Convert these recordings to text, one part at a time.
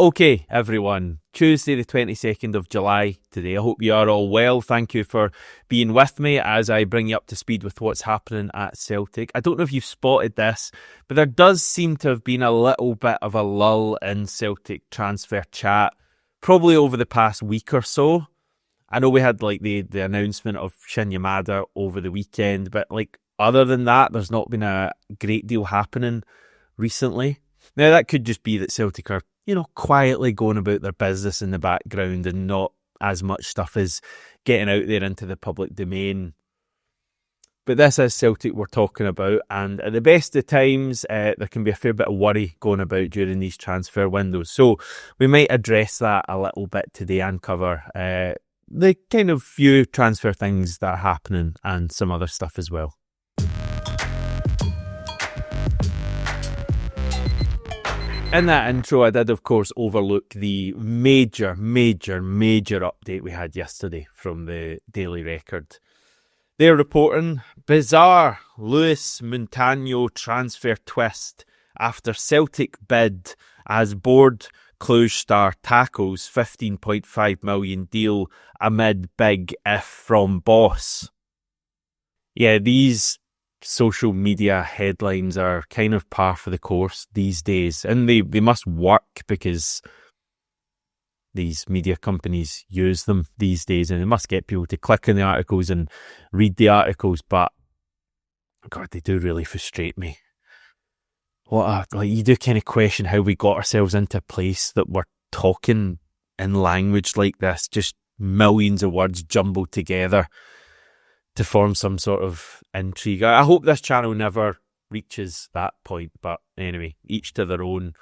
Okay, everyone, Tuesday the 22nd of July today. I hope you are all well. Thank you for being with me as I bring you up to speed with what's happening at Celtic. I don't know if you've spotted this, but there does seem to have been a little bit of a lull in Celtic transfer chat, probably over the past week or so. I know we had the announcement of Shin Yamada over the weekend, but other than that, there's not been a great deal happening recently. Now, that could just be that Celtic are quietly going about their business in the background and not as much stuff is getting out there into the public domain. But this is Celtic we're talking about, and at the best of times, there can be a fair bit of worry going about during these transfer windows. So we might address that a little bit today and cover the kind of few transfer things that are happening and some other stuff as well. In that intro, I did, of course, overlook the major update we had yesterday from the Daily Record. They're reporting bizarre Luis Montano transfer twist after Celtic bid as board Cluj star tackles $15.5 million deal amid big if from boss. Yeah, these social media headlines are kind of par for the course these days, and they must work because these media companies use them these days, and they must get people to click on the articles and read the articles, but God, they do really frustrate me. You do kind of question how we got ourselves into a place that we're talking in language like this, just millions of words jumbled together to form some sort of intrigue. I hope this channel never reaches that point, but anyway, each to their own.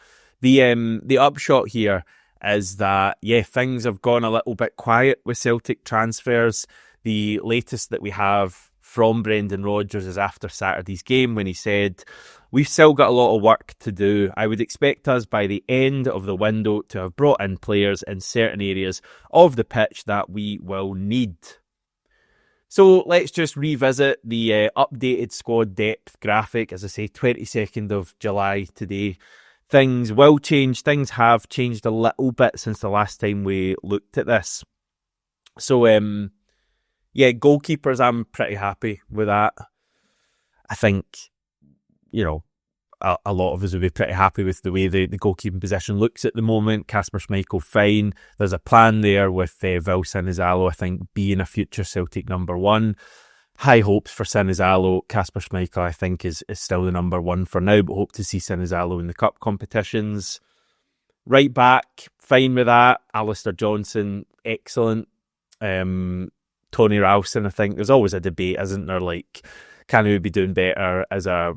The upshot here is that, things have gone a little bit quiet with Celtic transfers. The latest that we have from Brendan Rodgers is after Saturday's game when he said, "We've still got a lot of work to do. I would expect us by the end of the window to have brought in players in certain areas of the pitch that we will need." So let's just revisit the updated squad depth graphic. As I say, 22nd of July today. Things will change. Things have changed a little bit since the last time we looked at this. So, goalkeepers, I'm pretty happy with that. I think, a lot of us would be pretty happy with the way the goalkeeping position looks at the moment. Kasper Schmeichel, fine. There's a plan there with Vil Sinizalo, I think, being a future Celtic number one. High hopes for Sinizalo. Kasper Schmeichel, I think, is still the number one for now, but hope to see Sinizalo in the cup competitions. Right back, fine with that. Alistair Johnson, excellent. Tony Ralston, I think. There's always a debate, isn't there? Can we be doing better as a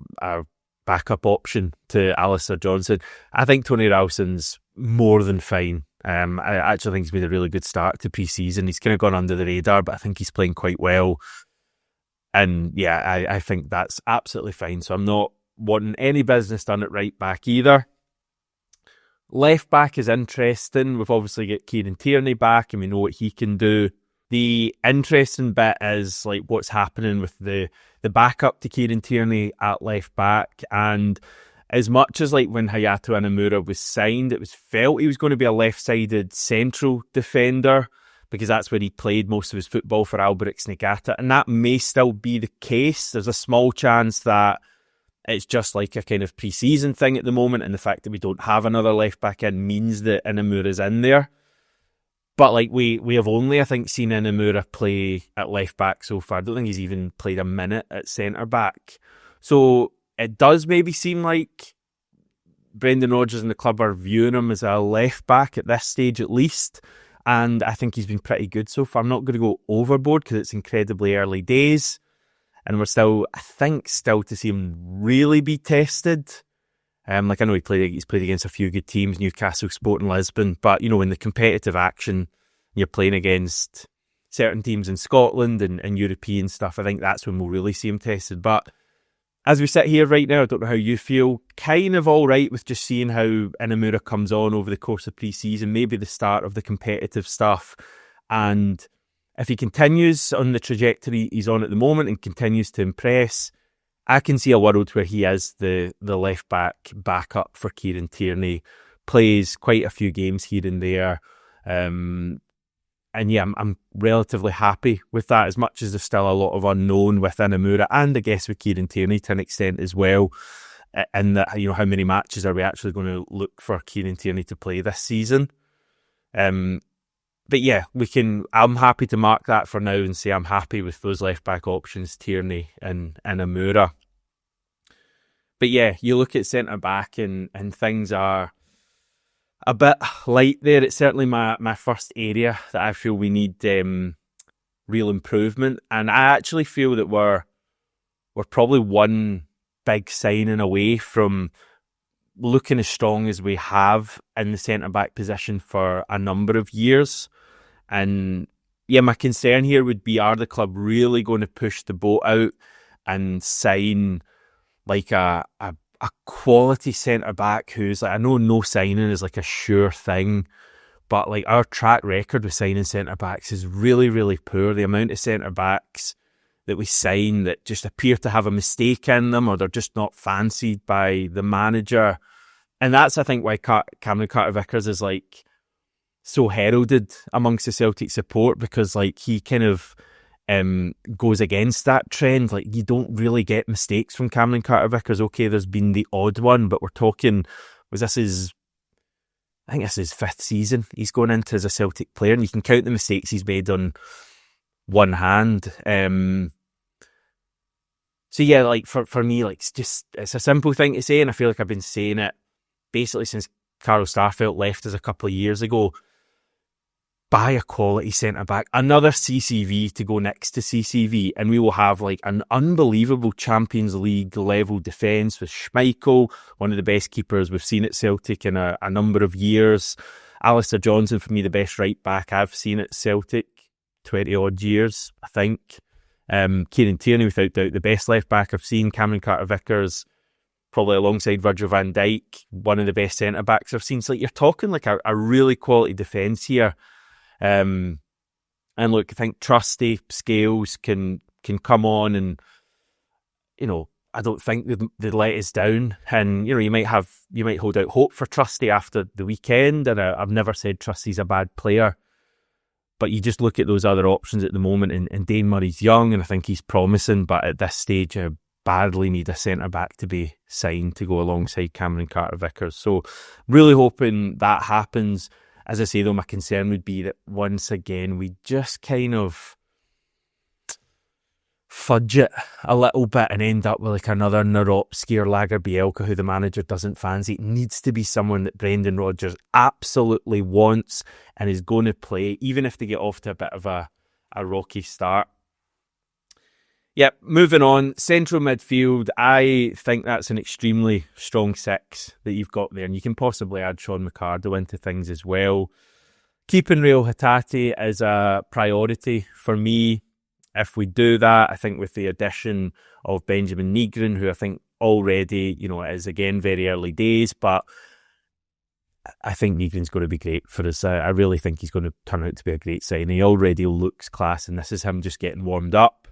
backup option to Alistair Johnson? I think Tony Ralston's more than fine. I actually think he's made a really good start to pre-season. He's kind of gone under the radar, but I think he's playing quite well. And I think that's absolutely fine. So I'm not wanting any business done at right back either. Left back is interesting. We've obviously got Kieran Tierney back and we know what he can do. The interesting bit is what's happening with the backup to Kieran Tierney at left back. And as much as when Hayato Inamura was signed, it was felt he was going to be a left-sided central defender because that's where he played most of his football for Alberich Niigata. And that may still be the case. There's a small chance that it's just a kind of pre-season thing at the moment, and the fact that we don't have another left back in means that Inamura's in there. But we have only, I think, seen Inamura play at left back so far. I don't think he's even played a minute at centre back. So it does maybe seem like Brendan Rodgers and the club are viewing him as a left back at this stage at least. And I think he's been pretty good so far. I'm not going to go overboard because it's incredibly early days. And we're still to see him really be tested. I know he's played against a few good teams, Newcastle, Sporting Lisbon, but in the competitive action, you're playing against certain teams in Scotland and European stuff. I think that's when we'll really see him tested. But as we sit here right now, I don't know how you feel. Kind of all right with just seeing how Inamura comes on over the course of pre-season, maybe the start of the competitive stuff. And if he continues on the trajectory he's on at the moment and continues to impress, I can see a world where he is the left back backup for Kieran Tierney plays quite a few games here and there. And yeah, I'm relatively happy with that, as much as there's still a lot of unknown within Amura, and I guess with Kieran Tierney to an extent as well. And that, how many matches are we actually going to look for Kieran Tierney to play this season? But yeah, I'm happy to mark that for now and say I'm happy with those left back options, Tierney and Amura. But yeah, you look at centre back and things are a bit light there. It's certainly my first area that I feel we need real improvement. And I actually feel that we're probably one big signing away from looking as strong as we have in the centre-back position for a number of years. And yeah, my concern here would be, are the club really going to push the boat out and sign like a quality centre-back who's like, I know no signing is like a sure thing, but like our track record with signing centre-backs is really, really poor. The amount of centre-backs that we sign that just appear to have a mistake in them, or they're just not fancied by the manager. And that's, I think, why Cameron Carter-Vickers is like so heralded amongst the Celtic support, because like he kind of goes against that trend. Like, you don't really get mistakes from Cameron Carter-Vickers. Okay, there's been the odd one, but we're talking, I think this is his fifth season he's going into as a Celtic player, and you can count the mistakes he's made on one hand. So yeah, like for me, like it's a simple thing to say, and I feel like I've been saying it basically since Carl Starfelt left us a couple of years ago. Buy a quality centre-back, another CCV to go next to CCV, and we will have like an unbelievable Champions League level defence with Schmeichel, one of the best keepers we've seen at Celtic in a number of years. Alistair Johnson, for me, the best right-back I've seen at Celtic, 20-odd years, I think. Kieran Tierney, without doubt, the best left-back I've seen. Cameron Carter-Vickers, probably alongside Virgil van Dijk, one of the best centre-backs I've seen. So like, you're talking like a really quality defence here. And look, I think Trusty, Scales can come on, and I don't think they let us down. And you might hold out hope for Trusty after the weekend. And I've never said Trusty's a bad player, but you just look at those other options at the moment, and Dane Murray's young, and I think he's promising. But at this stage, I badly need a centre back to be signed to go alongside Cameron Carter-Vickers. So really hoping that happens. As I say, though, my concern would be that once again we just kind of fudge it a little bit and end up with like another Naropski or Lagerbielke who the manager doesn't fancy. It needs to be someone that Brendan Rodgers absolutely wants and is going to play, even if they get off to a bit of a rocky start. Yep, moving on. Central midfield, I think that's an extremely strong six that you've got there, and you can possibly add Sean McCardle into things as well. Keeping Real Hatate is a priority for me. If we do that, I think with the addition of Benjamin Nygren, who I think already, it is again very early days, but I think Nygren's going to be great for us. I really think he's going to turn out to be a great sign. He already looks class, and this is him just getting warmed up.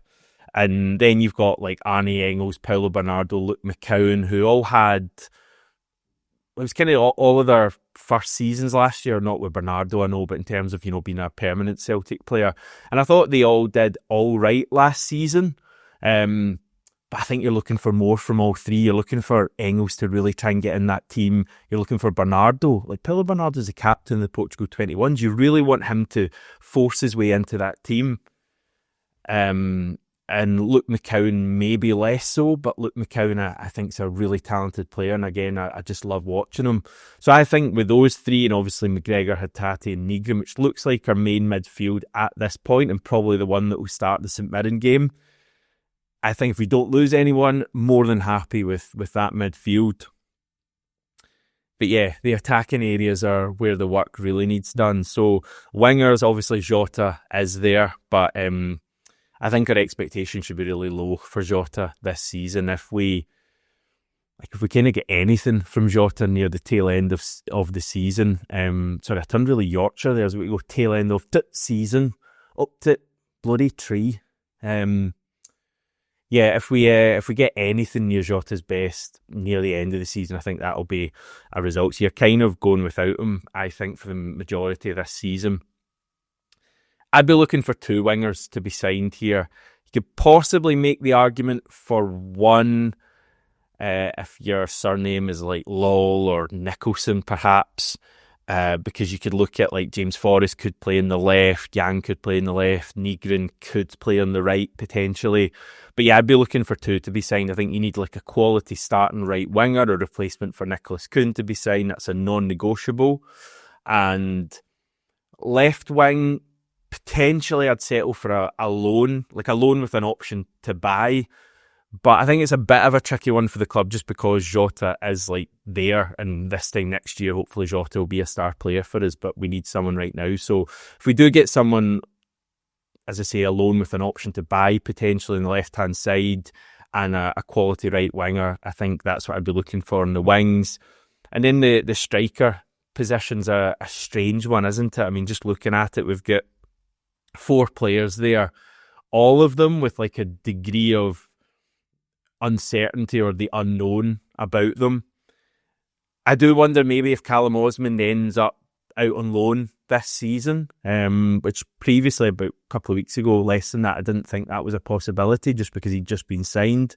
And then you've got like Arnie Engels, Paulo Bernardo, Luke McCowan, who all had, it was kind of all of their first seasons last year, not with Bernardo, I know, but in terms of, being a permanent Celtic player. And I thought they all did all right last season. But I think you're looking for more from all three. You're looking for Engels to really try and get in that team. You're looking for Bernardo. Like, Paulo Bernardo's the captain of the Portugal 21s. You really want him to force his way into that team. And Luke McCowan maybe less so, but Luke McCowan I think is a really talented player, and again I just love watching him. So I think with those three, and obviously McGregor, Hatate and Nygren, which looks like our main midfield at this point, and probably the one that will start the St Mirren game, I think if we don't lose anyone, more than happy with that midfield. But yeah, the attacking areas are where the work really needs done. So wingers, obviously Jota is there, but I think our expectation should be really low for Jota this season. If we kind of get anything from Jota near the tail end of the season, sorry, I turned really Yorkshire there as we go tail end of the season, up to bloody tree. yeah, if we get anything near Jota's best near the end of the season, I think that'll be a result. So you're kind of going without him, I think, for the majority of this season. I'd be looking for two wingers to be signed here. You could possibly make the argument for one if your surname is like Lowell or Nicholson, perhaps. Because you could look at like James Forrest could play in the left, Yang could play in the left, Nygren could play on the right potentially. But yeah, I'd be looking for two to be signed. I think you need like a quality starting right winger or replacement for Nicholas Kuhn to be signed. That's a non-negotiable. And left wing, potentially I'd settle for a loan, like a loan with an option to buy. But I think it's a bit of a tricky one for the club just because Jota is like there, and this time next year, hopefully Jota will be a star player for us, but we need someone right now. So if we do get someone, as I say, a loan with an option to buy potentially on the left-hand side and a quality right winger, I think that's what I'd be looking for in the wings. And then the striker position's a strange one, isn't it? I mean, just looking at it, we've got 4 players there, all of them with like a degree of uncertainty or the unknown about them. I do wonder maybe if Callum Osmond ends up out on loan this season, which previously, about a couple of weeks ago, less than that, I didn't think that was a possibility just because he'd just been signed.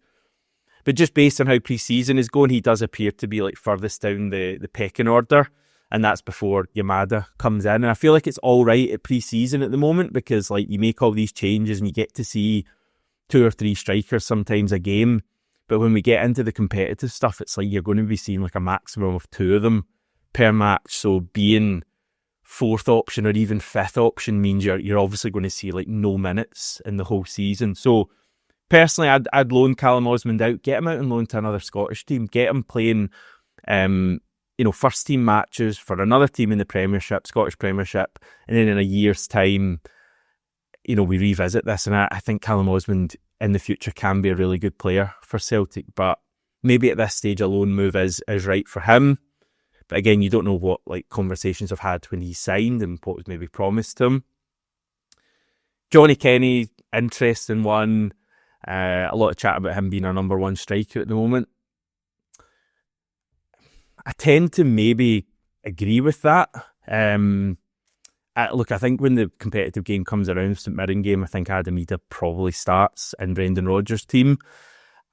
But just based on how pre-season is going, he does appear to be like furthest down the pecking order, and that's before Yamada comes in. And I feel like it's all right at pre-season at the moment because like you make all these changes and you get to see 2 or 3 strikers sometimes a game. But when we get into the competitive stuff, it's like you're going to be seeing like a maximum of 2 of them per match. So being 4th option or even 5th option means you're obviously going to see like no minutes in the whole season. So personally, I'd loan Callum Osmond out, get him out on loan to another Scottish team, get him playing, first team matches for another team in the Premiership, Scottish Premiership, and then in a year's time, we revisit this. And I think Callum Osmond in the future can be a really good player for Celtic, but maybe at this stage a loan move is right for him. But again, you don't know what like conversations I've had when he signed and what was maybe promised to him. Johnny Kenny, interesting one. A lot of chat about him being our number 1 striker at the moment. I tend to maybe agree with that. Look, I think when the competitive game comes around, St Mirren game, I think Adam Idah probably starts in Brendan Rodgers' team.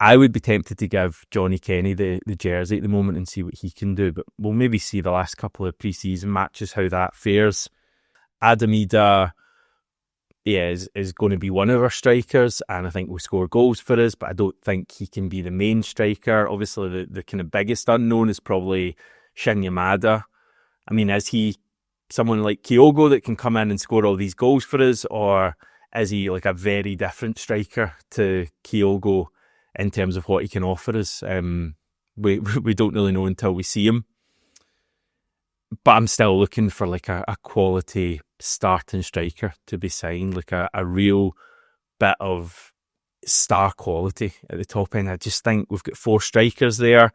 I would be tempted to give Johnny Kenny the jersey at the moment and see what he can do, but we'll maybe see the last couple of pre-season matches, how that fares. Adam Idah, is going to be one of our strikers, and I think will score goals for us, but I don't think he can be the main striker. Obviously, the kind of biggest unknown is probably Shin Yamada. I mean, is he someone like Kyogo that can come in and score all these goals for us, or is he like a very different striker to Kyogo in terms of what he can offer us? We don't really know until we see him. But I'm still looking for like a quality starting striker to be signed, like a real bit of star quality at the top end. I just think we've got 4 strikers there,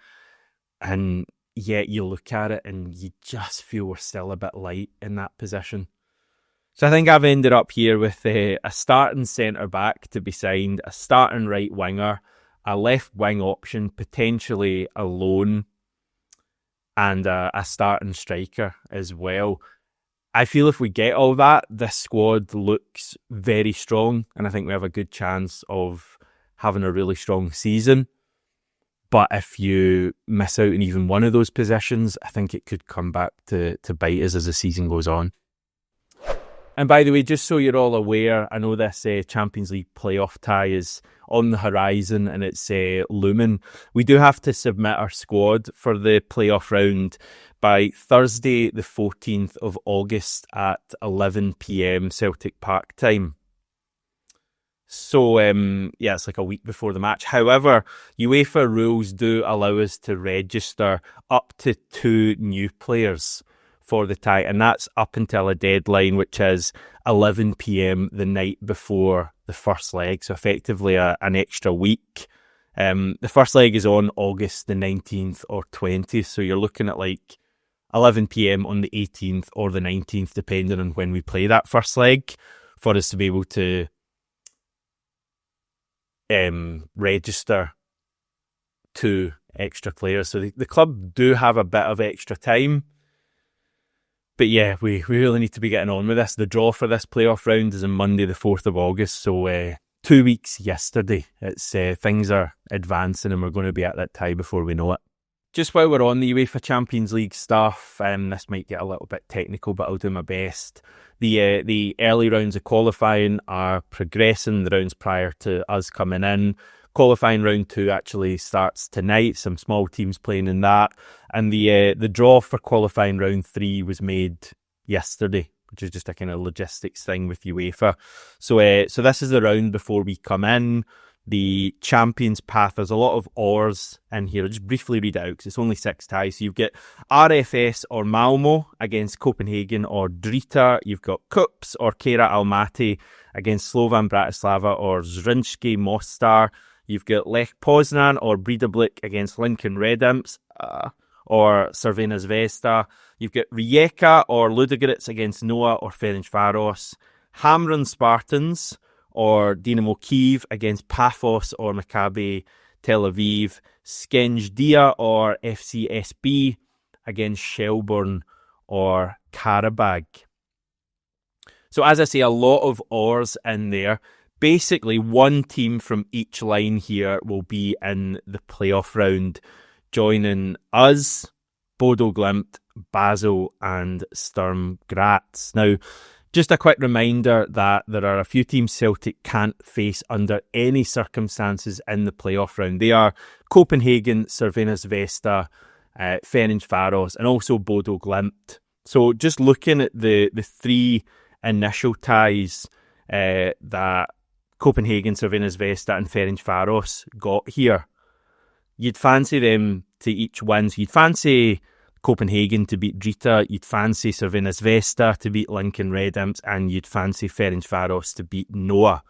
and yet you look at it and you just feel we're still a bit light in that position. So I think I've ended up here with a starting centre-back to be signed, a starting right winger, a left wing option, potentially a loan, and a starting striker as well. I feel if we get all that, this squad looks very strong, and I think we have a good chance of having a really strong season. But if you miss out in even one of those positions, I think it could come back to bite us as the season goes on. And by the way, just so you're all aware, I know this Champions League playoff tie is on the horizon and it's looming. We do have to submit our squad for the playoff round by Thursday, the 14th of August at 11 p.m. Celtic Park time. So, it's like a week before the match. However, UEFA rules do allow us to register up to 2 new players for the tie, and that's up until a deadline, which is 11 p.m. the night before the first leg, so effectively an extra week. The first leg is on August the 19th or 20th, so you're looking at like 11 p.m. on the 18th or the 19th, depending on when we play that first leg, for us to be able to register 2 extra players. So the club do have a bit of extra time. But yeah, we really need to be getting on with this. The draw for this playoff round is on Monday the 4th of August. So 2 weeks yesterday. It's things are advancing and we're going to be at that tie before we know it. Just while we're on the UEFA Champions League stuff, this might get a little bit technical, but I'll do my best. The early rounds of qualifying are progressing, the rounds prior to us coming in. Qualifying round 2 actually starts tonight, some small teams playing in that. And the draw for qualifying round 3 was made yesterday, which is just a kind of logistics thing with UEFA. So this is the round before we come in. The Champions Path, there's a lot of ORs in here. I'll just briefly read it out because it's only 6 ties. So you've got RFS or Malmo against Copenhagen or Drita. You've got Kups or Kera Almaty against Slovan Bratislava or Zrinjski Mostar. You've got Lech Poznan or Breidablik against Lincoln Red Imps or Crvena Zvezda. You've got Rijeka or Ludogorets against Noah or Ferencvaros. Hamrun Spartans or Dinamo Kyiv against Paphos or Maccabi Tel Aviv. Skenjdia or FCSB against Shelbourne or Karabag. So as I say, a lot of ORs in there. Basically, one team from each line here will be in the playoff round, joining us, Bodo Glimt, Basel and Sturm Graz. Now, just a quick reminder that there are a few teams Celtic can't face under any circumstances in the playoff round. They are Copenhagen, Crvena Zvezda, Ferencvaros and also Bodo Glimt. So just looking at the 3 initial ties that Copenhagen, Crvena Zvezda and Ferencvaros got here, you'd fancy them to each win. So you'd fancy Copenhagen to beat Drita, you'd fancy Crvena Zvezda to beat Lincoln Red Imps, and you'd fancy Ferencvaros to beat Noah.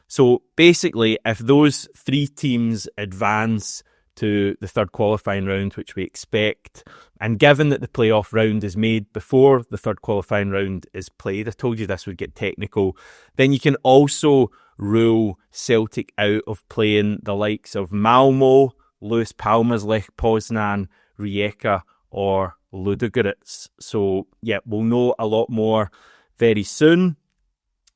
So basically, if those 3 teams advance to the third qualifying round, which we expect, and given that the playoff round is made before the third qualifying round is played, I told you this would get technical, then you can also rule Celtic out of playing the likes of Malmo, Luis Palmas, Lech Poznan, Rijeka or Ludogorets. So yeah, we'll know a lot more very soon.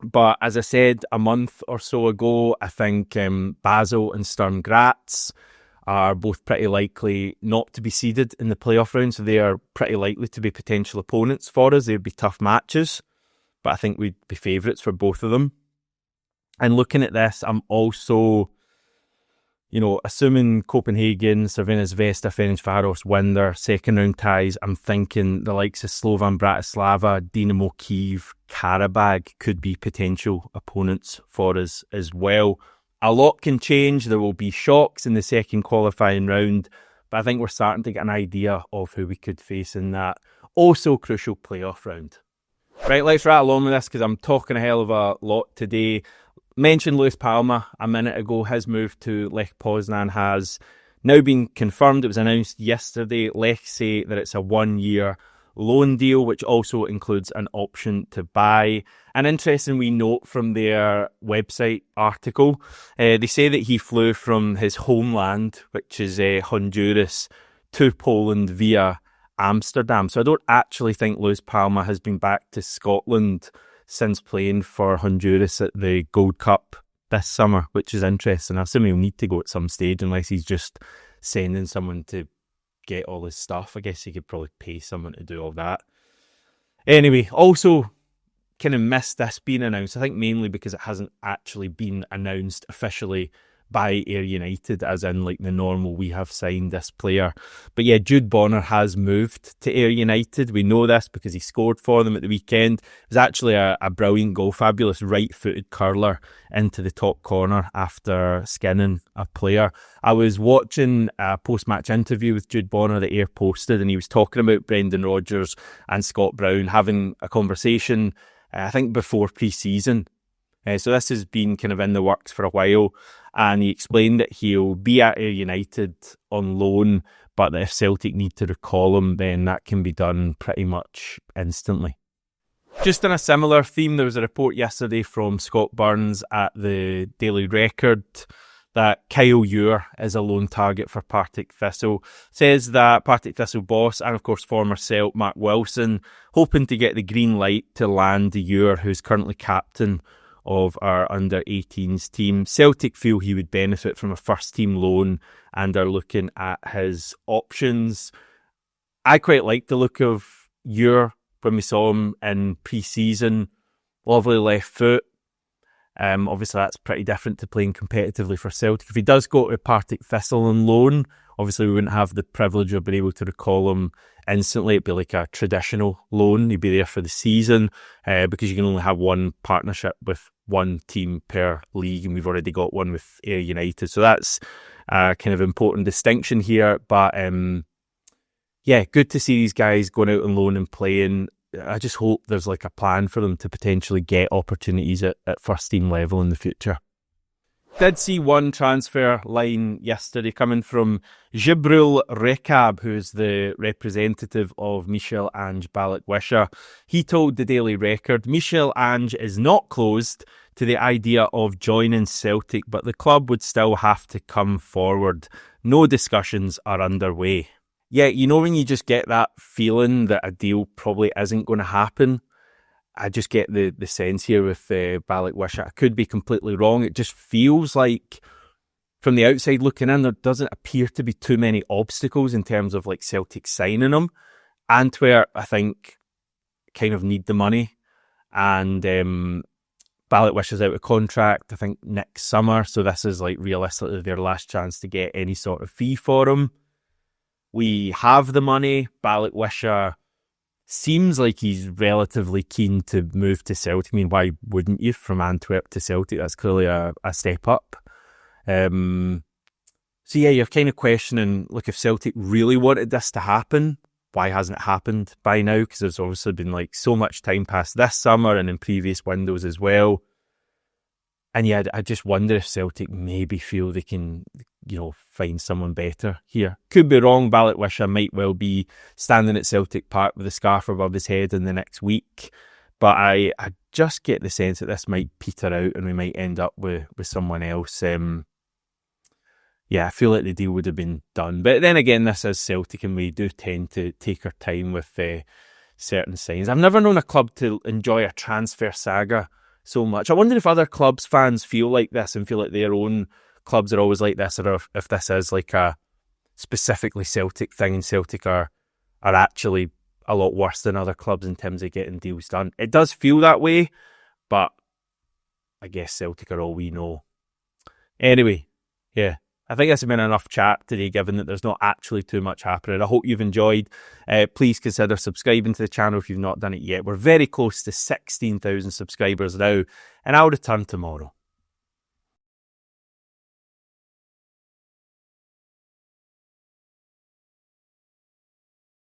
But as I said a month or so ago, I think Basel and Sturm Graz are both pretty likely not to be seeded in the playoff round, so they are pretty likely to be potential opponents for us. They would be tough matches, but I think we'd be favourites for both of them. And looking at this, I'm also, assuming Copenhagen, Crvena Zvezda, Ferencvaros win their second round ties, I'm thinking the likes of Slovan Bratislava, Dinamo Kyiv, Karabag could be potential opponents for us as well. A lot can change. There will be shocks in the second qualifying round, but I think we're starting to get an idea of who we could face in that also crucial playoff round. Right, let's rattle on with this because I'm talking a hell of a lot today. Mentioned Luis Palma a minute ago. His move to Lech Poznan has now been confirmed. It was announced yesterday. Lech say that it's a 1-year loan deal, which also includes an option to buy. An interesting wee note from their website article. They say that he flew from his homeland, which is Honduras, to Poland via Amsterdam. So I don't actually think Luis Palma has been back to Scotland since playing for Honduras at the Gold Cup this summer, which is interesting. I assume he'll need to go at some stage unless he's just sending someone to get all his stuff. I guess he could probably pay someone to do all that. Anyway, also kind of missed this being announced. I think mainly because it hasn't actually been announced officially by Ayr United, as in like the normal we have signed this player. But yeah, Jude Bonner has moved to Ayr United. We know this because he scored for them at the weekend. It was actually a brilliant goal, fabulous right-footed curler into the top corner after skinning a player. I was watching a post-match interview with Jude Bonner that Ayr posted, and he was talking about Brendan Rodgers and Scott Brown having a conversation, I think before pre-season. So this has been kind of in the works for a while, and he explained that he'll be at Ayr United on loan, but that if Celtic need to recall him, then that can be done pretty much instantly. Just on a similar theme, there was a report yesterday from Scott Burns at the Daily Record that Kyle Ure is a loan target for Partick Thistle. Says that Partick Thistle boss and of course former Celt Mark Wilson hoping to get the green light to land Ure, who's currently captain of our under-18s team. Celtic feel he would benefit from a first-team loan and are looking at his options. I quite like the look of Ure when we saw him in pre-season. Lovely left foot. Obviously, that's pretty different to playing competitively for Celtic. If he does go to Partick Thistle on loan, obviously we wouldn't have the privilege of being able to recall him instantly. It'd be like a traditional loan. He'd be there for the season because you can only have one partnership with one team per league, and we've already got one with Ayr United. So that's a kind of important distinction here. But yeah, good to see these guys going out on loan and playing. I just hope there's like a plan for them to potentially get opportunities at first team level in the future. Did see one transfer line yesterday coming from Jibril Rekab, who's the representative of Michel-Ange Balikwisha. He told the Daily Record, Michel-Ange is not closed to the idea of joining Celtic, but the club would still have to come forward. No discussions are underway. Yeah, you know when you just get that feeling that a deal probably isn't going to happen? I just get the sense here with Balikwisha. I could be completely wrong. It just feels like, from the outside looking in, there doesn't appear to be too many obstacles in terms of like Celtic signing him. Antwerp, I think, kind of need the money. And Balikwisha's out of contract, I think, next summer. So this is like realistically their last chance to get any sort of fee for him. We have the money. Balikwisha seems like he's relatively keen to move to Celtic. I mean, why wouldn't you, from Antwerp to Celtic? That's clearly a step up. So yeah, you're kind of questioning, look, if Celtic really wanted this to happen, why hasn't it happened by now? Because there's obviously been like so much time past this summer and in previous windows as well. And yeah, I just wonder if Celtic maybe feel they can, find someone better here. Could be wrong. Balikwisha might well be standing at Celtic Park with a scarf above his head in the next week. But I just get the sense that this might peter out and we might end up with someone else. Yeah, I feel like the deal would have been done. But then again, this is Celtic and we do tend to take our time with certain signs. I've never known a club to enjoy a transfer saga so much. I wonder if other clubs' fans feel like this and feel like their own clubs are always like this, or if this is like a specifically Celtic thing and Celtic are actually a lot worse than other clubs in terms of getting deals done. It does feel that way, but I guess Celtic are all we know. Anyway, yeah, I think this has been enough chat today, given that there's not actually too much happening. I hope you've enjoyed. Please consider subscribing to the channel if you've not done it yet. We're very close to 16,000 subscribers now, and I'll return tomorrow.